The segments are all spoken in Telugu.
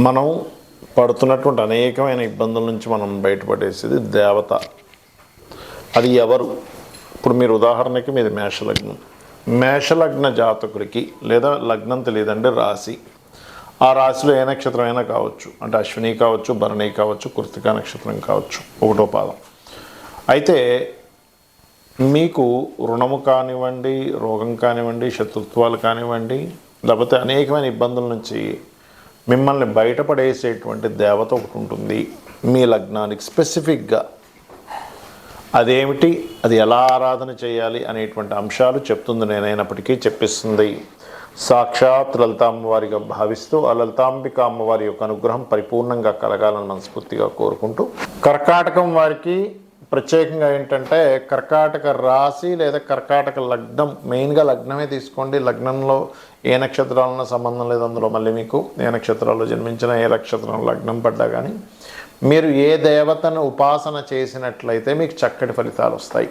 మనం పడుతున్నటువంటి అనేకమైన ఇబ్బందుల నుంచి మనం బయటపడేసేది దేవత. అది ఎవరు? ఇప్పుడు మీరు ఉదాహరణకి మీది మేషలగ్నం. మేషలగ్న జాతకుడికి లేదా లగ్నం తెలియదంటే రాశి, ఆ రాశిలో ఏ నక్షత్రం అయినా కావచ్చు, అంటే అశ్విని కావచ్చు, భరణి కావచ్చు, కృత్తికా నక్షత్రం కావచ్చు, ఒకటో పాదం. అయితే మీకు రుణము కానివ్వండి, రోగం కానివ్వండి, శత్రుత్వాలు కానివ్వండి, లేకపోతే అనేకమైన ఇబ్బందుల నుంచి మిమ్మల్ని బయటపడేసేటువంటి దేవత ఒకటి ఉంటుంది మీ లగ్నానికి స్పెసిఫిక్గా. అదేమిటి, అది ఎలా ఆరాధన చేయాలి అనేటువంటి అంశాలు చెప్తుంది నేనైనప్పటికీ చెప్పిస్తుంది సాక్షాత్ లలిత అమ్మవారిగా భావిస్తూ ఆ లలితాంబిక అమ్మవారి యొక్క అనుగ్రహం పరిపూర్ణంగా కలగాలని మనస్ఫూర్తిగా కోరుకుంటూ, కర్కాటకం వారికి ప్రత్యేకంగా ఏంటంటే కర్కాటక రాశి లేదా కర్కాటక లగ్నం, మెయిన్గా లగ్నమే తీసుకోండి. లగ్నంలో ఏ నక్షత్రాలన్న సంబంధం లేదు. అందులో మళ్ళీ మీకు ఏ నక్షత్రాల్లో జన్మించిన, ఏ నక్షత్రంలో లగ్నం పడ్డా కానీ మీరు ఏ దేవతను ఉపాసన చేసినట్లయితే మీకు చక్కటి ఫలితాలు వస్తాయి.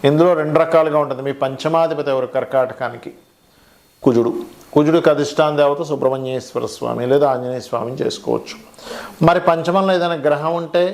ఇందులో రెండు రకాలుగా ఉంటుంది. మీ పంచమాధిపతి ఎవరు కర్కాటకానికి? కుజుడు. కుజుడికి అధిష్టాన దేవత సుబ్రహ్మణ్యేశ్వర స్వామి లేదా ఆంజనేయ స్వామిని చేసుకోవచ్చు. మరి పంచమంలో ఏదైనా గ్రహం ఉంటే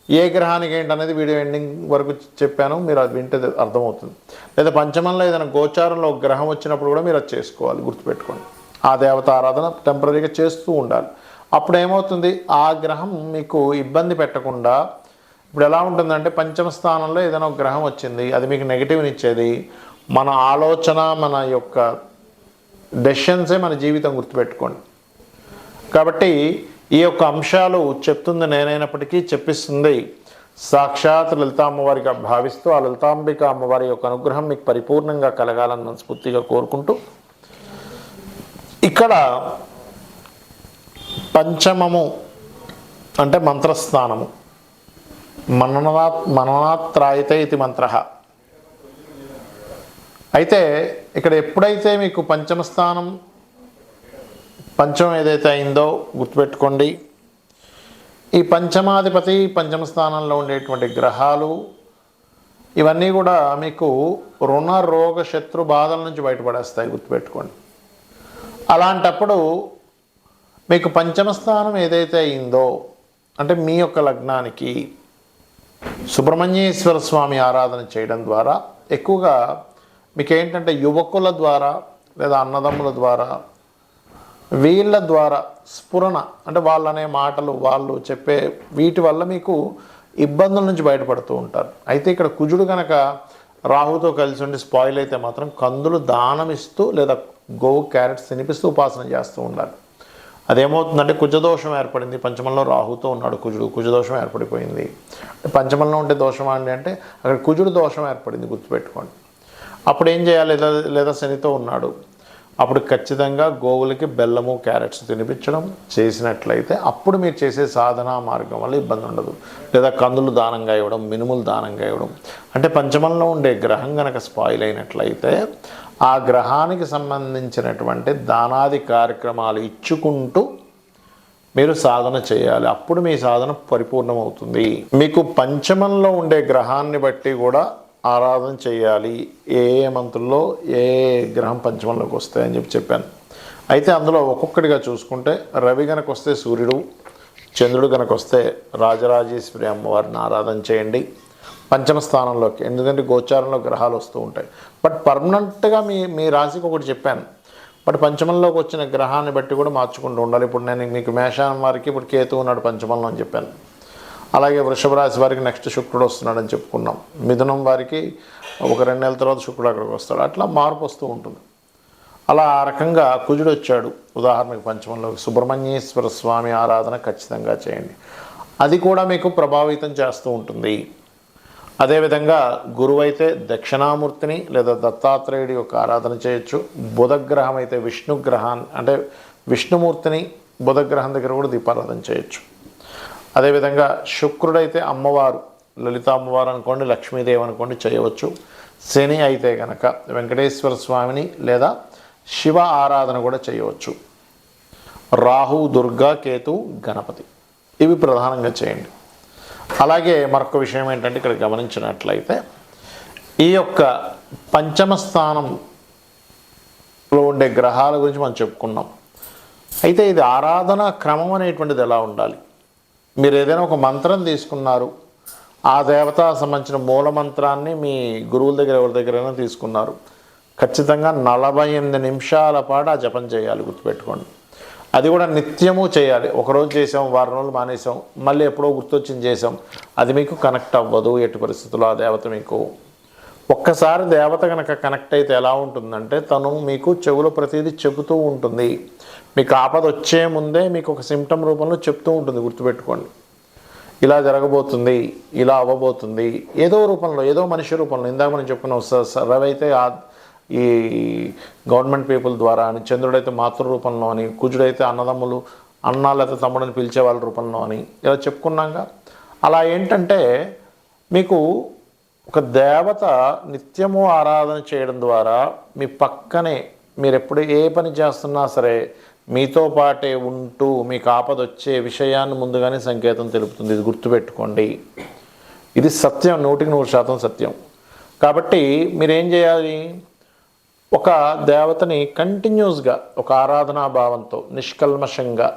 ఏ గ్రహానికి ఏంటనేది వీడియో ఎండింగ్ వరకు చెప్పాను, మీరు అది వింటే అర్థమవుతుంది. లేదా పంచమంలో ఏదైనా గోచారంలో ఒక గ్రహం వచ్చినప్పుడు కూడా మీరు అది చేసుకోవాలి, గుర్తుపెట్టుకోండి. ఆ దేవత ఆరాధన టెంపరీగా చేస్తూ ఉండాలి. అప్పుడు ఏమవుతుంది, ఆ గ్రహం మీకు ఇబ్బంది పెట్టకుండా, ఇప్పుడు ఎలా ఉంటుందంటే పంచమ స్థానంలో ఏదైనా ఒక గ్రహం వచ్చింది, అది మీకు నెగిటివ్ని ఇచ్చేది. మన ఆలోచన, మన యొక్క డెసిషన్సే మన జీవితం, గుర్తుపెట్టుకోండి. కాబట్టి ఈ యొక్క అంశాలు చెప్తుంది నేనైనప్పటికీ చెప్పిస్తుంది సాక్షాత్ లలిత అమ్మవారిగా భావిస్తూ ఆ లలితాంబిక అమ్మవారి యొక్క అనుగ్రహం మీకు పరిపూర్ణంగా కలగాలని మనస్ఫూర్తిగా కోరుకుంటూ, ఇక్కడ పంచమము అంటే మంత్రస్థానము. మననాత్రాయతే ఇది మంత్ర. అయితే ఇక్కడ ఎప్పుడైతే మీకు పంచమ స్థానం, పంచమం ఏదైతే అయిందో గుర్తుపెట్టుకోండి. ఈ పంచమాధిపతి, పంచమ స్థానంలో ఉండేటువంటి గ్రహాలు ఇవన్నీ కూడా మీకు రుణ రోగ శత్రు బాధల నుంచి బయటపడేస్తాయి, గుర్తుపెట్టుకోండి. అలాంటప్పుడు మీకు పంచమ స్థానం ఏదైతే అయిందో అంటే మీ యొక్క లగ్నానికి సుబ్రహ్మణ్యేశ్వర స్వామి ఆరాధన చేయడం ద్వారా ఎక్కువగా మీకు ఏంటంటే యువకుల ద్వారా లేదా అన్నదమ్ముల ద్వారా, వీళ్ళ ద్వారా స్ఫురణ, అంటే వాళ్ళనే మాటలు, వాళ్ళు చెప్పే వీటి వల్ల మీకు ఇబ్బందుల నుంచి బయటపడుతూ ఉంటారు. అయితే ఇక్కడ కుజుడు కనుక రాహుతో కలిసి ఉండి స్పాయిల్ అయితే మాత్రం కందులు దానం ఇస్తూ లేదా గోవు క్యారెట్స్ తినిపిస్తూ ఉపాసన చేస్తూ ఉండాలి. అదేమవుతుందంటే కుజదోషం ఏర్పడింది. పంచమంలో రాహుతో ఉన్నాడు కుజుడు, కుజదోషం ఏర్పడిపోయింది. పంచమంలో ఉంటే దోషం అండి అంటే అక్కడ కుజుడు దోషం ఏర్పడింది, గుర్తుపెట్టుకోండి. అప్పుడు ఏం చేయాలి? లేదా శనితో ఉన్నాడు, అప్పుడు ఖచ్చితంగా గోవులకి బెల్లము క్యారెట్స్ తినిపించడం చేసినట్లయితే అప్పుడు మీరు చేసే సాధనా మార్గం వల్ల ఇబ్బంది ఉండదు. లేదా కందులు దానంగా ఇవ్వడం, మినుములు దానంగా ఇవ్వడం. అంటే పంచమంలో ఉండే గ్రహం కనుక స్పాయిల్ అయినట్లయితే ఆ గ్రహానికి సంబంధించినటువంటి దానాది కార్యక్రమాలు ఇచ్చుకుంటూ మీరు సాధన చేయాలి. అప్పుడు మీ సాధన పరిపూర్ణమవుతుంది. మీకు పంచమంలో ఉండే గ్రహాన్ని బట్టి కూడా ఆరాధన చేయాలి. ఏ మంత్రుల్లో ఏ గ్రహం పంచమంలోకి వస్తాయని చెప్పాను. అయితే అందులో ఒక్కొక్కటిగా చూసుకుంటే రవి కనుక వస్తే సూర్యుడు, చంద్రుడు కనుక వస్తే రాజరాజేశ్వరి అమ్మవారిని ఆరాధన చేయండి పంచమ స్థానంలోకి. ఎందుకంటే గోచారంలో గ్రహాలు వస్తూ ఉంటాయి. బట్ పర్మనెంట్గా మీ రాశికి ఒకటి చెప్పాను, బట్ పంచమంలోకి వచ్చిన గ్రహాన్ని బట్టి కూడా మార్చుకుంటూ ఉండాలి. ఇప్పుడు నేను మీకు మేషం వారికి ఇప్పుడు కేతు ఉన్నాడు పంచమంలో అని చెప్పాను. అలాగే వృషభ రాశి వారికి నెక్స్ట్ శుక్రుడు వస్తున్నాడని చెప్పుకున్నాం. మిథునం వారికి ఒక 2 నెలల తర్వాత శుక్రుడు అక్కడికి వస్తాడు. అట్లా మార్పు వస్తూ ఉంటుంది. అలా ఆ రకంగా కుజుడు వచ్చాడు ఉదాహరణకు పంచమంలో, సుబ్రహ్మణ్యేశ్వర స్వామి ఆరాధన ఖచ్చితంగా చేయండి. అది కూడా మీకు ప్రభావితం చేస్తూ ఉంటుంది. అదేవిధంగా గురువు అయితే దక్షిణామూర్తిని లేదా దత్తాత్రేయుడి యొక్క ఆరాధన చేయొచ్చు. బుధగ్రహం అయితే విష్ణుగ్రహాన్ని అంటే విష్ణుమూర్తిని బుధగ్రహం దగ్గర కూడా దీపారాధన చేయొచ్చు. అదేవిధంగా శుక్రుడైతే అమ్మవారు, లలిత అమ్మవారు అనుకోండి, లక్ష్మీదేవి అనుకోండి చేయవచ్చు. శని అయితే కనుక వెంకటేశ్వర స్వామిని లేదా శివ ఆరాధన కూడా చేయవచ్చు. రాహు, దుర్గా, కేతు, గణపతి ఇవి ప్రధానంగా చేయండి. అలాగే మరొక విషయం ఏంటంటే ఇక్కడ గమనించినట్లయితే ఈ యొక్క పంచమ స్థానంలో ఉండే గ్రహాల గురించి మనం చెప్పుకున్నాం. అయితే ఇది ఆరాధన క్రమం అనేటువంటిది ఎలా ఉండాలి? మీరు ఏదైనా ఒక మంత్రం తీసుకున్నారు, ఆ దేవత సంబంధించిన మూల మంత్రాన్ని మీ గురువుల దగ్గర ఎవరి దగ్గరైనా తీసుకున్నారు, ఖచ్చితంగా 48 నిమిషాల పాటు ఆ జపం చేయాలి, గుర్తుపెట్టుకోండి. అది కూడా నిత్యము చేయాలి. ఒకరోజు చేసాం, వారం రోజులు మానేసాం, మళ్ళీ ఎప్పుడో గుర్తొచ్చింది చేసాం, అది మీకు కనెక్ట్ అవ్వదు. ఎట్టి పరిస్థితుల్లో ఆ దేవత మీకు ఒక్కసారి దేవత కనుక కనెక్ట్ అయితే ఎలా ఉంటుందంటే తను మీకు చెవులో ప్రతిదీ చెబుతూ ఉంటుంది. మీకు ఆపద వచ్చే ముందే మీకు ఒక సిమ్టమ్ రూపంలో చెప్తూ ఉంటుంది, గుర్తుపెట్టుకోండి. ఇలా జరగబోతుంది, ఇలా అవ్వబోతుంది, ఏదో రూపంలో, ఏదో మనిషి రూపంలో. ఇందాక మనం చెప్పుకున్నాం, రవి అయితే ఈ గవర్నమెంట్ పీపుల్ ద్వారా అని, చంద్రుడైతే మాతృ రూపంలో అని, కుజుడైతే అన్నదమ్ములు అన్న లేకపోతే తమ్ముడని పిలిచే వాళ్ళ రూపంలో అని ఇలా చెప్పుకున్నాక, అలా ఏంటంటే మీకు ఒక దేవత నిత్యము ఆరాధన చేయడం ద్వారా మీ పక్కనే మీరు ఎప్పుడు ఏ పని చేస్తున్నా సరే మీతో పాటే ఉంటూ మీకు ఆపద వచ్చే విషయాన్ని ముందుగానే సంకేతం తెలుపుతుంది. ఇది గుర్తుపెట్టుకోండి. ఇది సత్యం, 100% సత్యం. కాబట్టి మీరేం చేయాలి? ఒక దేవతని కంటిన్యూస్గా ఒక ఆరాధనా భావంతో నిష్కల్మషంగా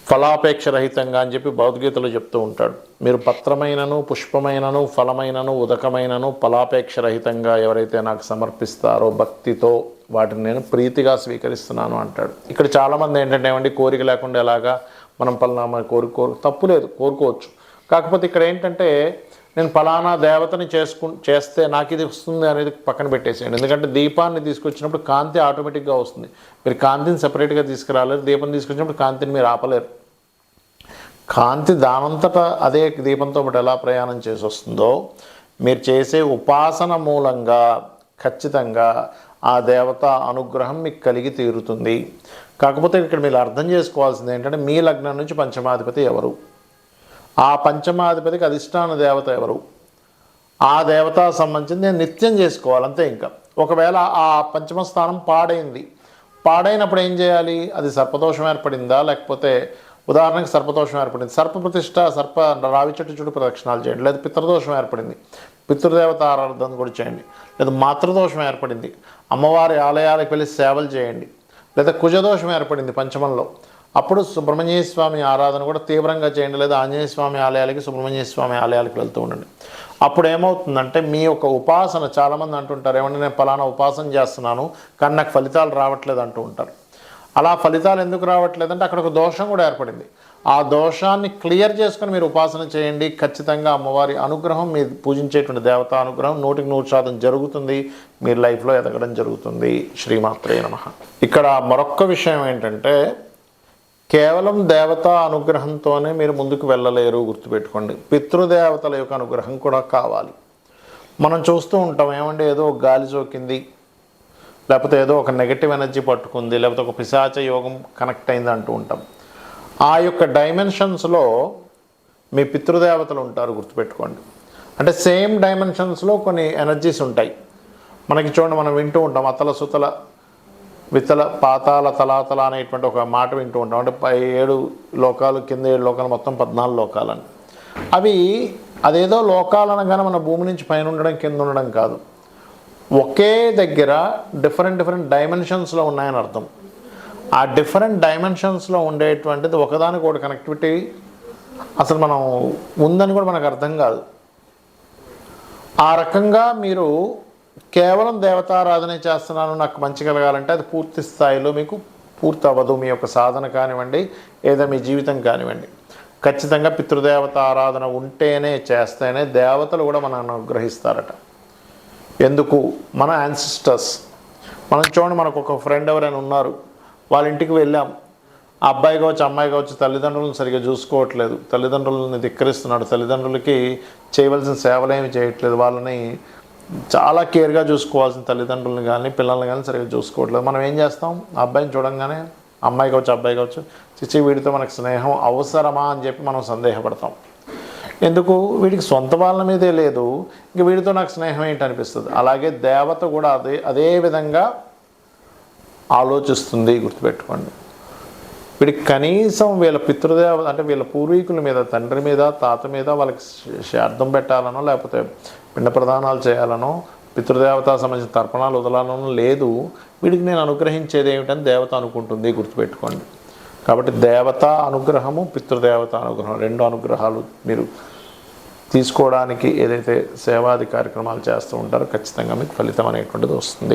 ఫలాపేక్ష రహితంగా అని చెప్పి భగవద్గీతలో చెప్తూ ఉంటాడు. మీరు పత్రమైనను పుష్పమైనను ఫలమైనను ఉదకమైనను ఫలాపేక్ష రహితంగా ఎవరైతే నాకు సమర్పిస్తారో భక్తితో వాటిని నేను ప్రీతిగా స్వీకరిస్తున్నాను అంటాడు. ఇక్కడ చాలామంది ఏంటంటే ఏమండి కోరిక లేకుండా ఎలాగా మనం పలానా తప్పు లేదు, కోరుకోవచ్చు. కాకపోతే ఇక్కడ ఏంటంటే నేను ఫలానా దేవతని చేస్తే నాకు ఇది వస్తుంది అనేది పక్కన పెట్టేసేయండి. ఎందుకంటే దీపాన్ని తీసుకొచ్చినప్పుడు కాంతి ఆటోమేటిక్గా వస్తుంది. మీరు కాంతిని సపరేట్గా తీసుకురాలేరు, దీపం తీసుకొచ్చినప్పుడు కాంతిని మీరు ఆపలేరు. కాంతి దానంతటా అదే దీపంతో పాటు ఎలా ప్రయాణం చేసి వస్తుందో మీరు చేసే ఉపాసన మూలంగా ఖచ్చితంగా ఆ దేవత అనుగ్రహం మీకు కలిగి తీరుతుంది. కాకపోతే ఇక్కడ మీరు అర్థం చేసుకోవాల్సింది ఏంటంటే మీ లగ్నం నుంచి పంచమాధిపతి ఎవరు, ఆ పంచమాధిపతికి అధిష్టాన దేవత ఎవరు, ఆ దేవత సంబంధించి నేను నిత్యం చేసుకోవాలి అంతే. ఇంకా ఒకవేళ ఆ పంచమ స్థానం పాడైనప్పుడు ఏం చేయాలి? అది సర్పదోషం ఏర్పడిందా, లేకపోతే ఉదాహరణకి సర్పదోషం ఏర్పడింది, సర్పప్రతిష్ఠ రావి చెట్టు చుట్టూ ప్రదక్షిణాలు చేయండి. లేదా పితృదోషం ఏర్పడింది, పితృదేవత ఆరాధన కూడా చేయండి. లేదా మాతృదోషం ఏర్పడింది, అమ్మవారి ఆలయాలకు వెళ్ళి సేవలు చేయండి. లేదా కుజదోషం ఏర్పడింది పంచమంలో, అప్పుడు సుబ్రహ్మణ్య స్వామి ఆరాధన కూడా తీవ్రంగా చేయండి. లేదా ఆంజనేయ స్వామి ఆలయాలకి, సుబ్రహ్మణ్య స్వామి ఆలయాలకు వెళ్తూ ఉండండి. అప్పుడు ఏమవుతుందంటే మీ యొక్క ఉపాసన, చాలామంది అంటుంటారు ఏమంటే నేను ఫలానా ఉపాసన చేస్తున్నాను కానీ నాకు ఫలితాలు రావట్లేదు అంటూ ఉంటారు. అలా ఫలితాలు ఎందుకు రావట్లేదంటే అక్కడ ఒక దోషం కూడా ఏర్పడింది. ఆ దోషాన్ని క్లియర్ చేసుకొని మీరు ఉపాసన చేయండి. ఖచ్చితంగా అమ్మవారి అనుగ్రహం, మీరు పూజించేటువంటి దేవతా అనుగ్రహం 100% జరుగుతుంది. మీరు లైఫ్లో ఎదగడం జరుగుతుంది. శ్రీమాత్రే నమః. ఇక్కడ మరొక్క విషయం ఏంటంటే కేవలం దేవతా అనుగ్రహంతోనే మీరు ముందుకు వెళ్ళలేరు, గుర్తుపెట్టుకోండి. పితృదేవతల యొక్క అనుగ్రహం కూడా కావాలి. మనం చూస్తూ ఉంటాం ఏమంటే ఏదో గాలి సోకింది, లేకపోతే ఏదో ఒక నెగటివ్ ఎనర్జీ పట్టుకుంది, లేకపోతే ఒక పిశాచ యోగం కనెక్ట్ అయింది అంటూ ఉంటాం. ఆ యొక్క డైమెన్షన్స్లో మీ పితృదేవతలు ఉంటారు, గుర్తుపెట్టుకోండి. అంటే సేమ్ డైమెన్షన్స్లో కొన్ని ఎనర్జీస్ ఉంటాయి. మనకి చూడండి, మనం వింటూ ఉంటాం అతల సుతల వితల పాతాల తలాతల అనేటువంటి ఒక మాట వింటూ ఉంటాం. అంటే 7 లోకాలు, కింద 7 లోకాలు, మొత్తం 14 లోకాలని. అదేదో లోకాలు అనగానే మన భూమి నుంచి పైన ఉండడం కింద ఉండడం కాదు, ఒకే దగ్గర డిఫరెంట్ డైమెన్షన్స్లో ఉన్నాయని అర్థం. ఆ డిఫరెంట్ డైమెన్షన్స్లో ఉండేటువంటిది ఒకదానికి ఒకటి కనెక్టివిటీ అసలు మనం ఉందని కూడా మనకు అర్థం కాదు. ఆ రకంగా మీరు కేవలం దేవతారాధన చేస్తున్నాను నాకు మంచి కలగాలంటే అది పూర్తి స్థాయిలో మీకు పూర్తి అవ్వదు. మీ యొక్క సాధన కానివ్వండి, లేదా మీ జీవితం కానివ్వండి, ఖచ్చితంగా పితృదేవత ఆరాధన ఉంటేనే, చేస్తేనే దేవతలు కూడా మనల్ని అనుగ్రహిస్తారట. ఎందుకు? మన యాన్సిస్టర్స్. మనం చూడండి, మనకు ఒక ఫ్రెండ్ ఎవరైనా ఉన్నారు, వాళ్ళ ఇంటికి వెళ్ళాం, ఆ అబ్బాయి కావచ్చు అమ్మాయి కావచ్చు తల్లిదండ్రులను సరిగ్గా చూసుకోవట్లేదు, తల్లిదండ్రులని ధిక్కరిస్తున్నాడు, తల్లిదండ్రులకి చేయవలసిన సేవలు ఏమి చేయట్లేదు, వాళ్ళని చాలా కేర్గా చూసుకోవాల్సిన తల్లిదండ్రులను కానీ పిల్లల్ని కానీ సరిగ్గా చూసుకోవట్లేదు. మనం ఏం చేస్తాం? ఆ అబ్బాయిని చూడంగానే, అమ్మాయి కావచ్చు అబ్బాయి కావచ్చు, చిచ్చి వీడితో మనకు స్నేహం అవసరమా అని చెప్పి మనం సందేహపడతాం. ఎందుకు? వీడికి సొంత వాళ్ళ మీదే లేదు, ఇంక వీడితో నాకు స్నేహం ఏంటి అనిపిస్తుంది. అలాగే దేవత కూడా అదే విధంగా ఆలోచిస్తుంది, గుర్తుపెట్టుకోండి. వీడికి కనీసం వీళ్ళ పితృదేవత అంటే వీళ్ళ పూర్వీకుల మీద, తండ్రి మీద, తాత మీద వాళ్ళకి శ్రాద్ధం పెట్టాలనో లేకపోతే పిండ ప్రదానాలు చేయాలనో పితృదేవత సంబంధించిన తర్పణాలు వదలాలను లేదు, వీడికి నేను అనుగ్రహించేది ఏమిటని దేవత అనుకుంటుంది, గుర్తుపెట్టుకోండి. కాబట్టి దేవత అనుగ్రహము, పితృదేవత అనుగ్రహం, రెండు అనుగ్రహాలు మీరు తీసుకోవడానికి ఏదైతే సేవాది కార్యక్రమాలు చేస్తూ ఉంటారో ఖచ్చితంగా మీకు ఫలితం అనేటువంటిది వస్తుంది.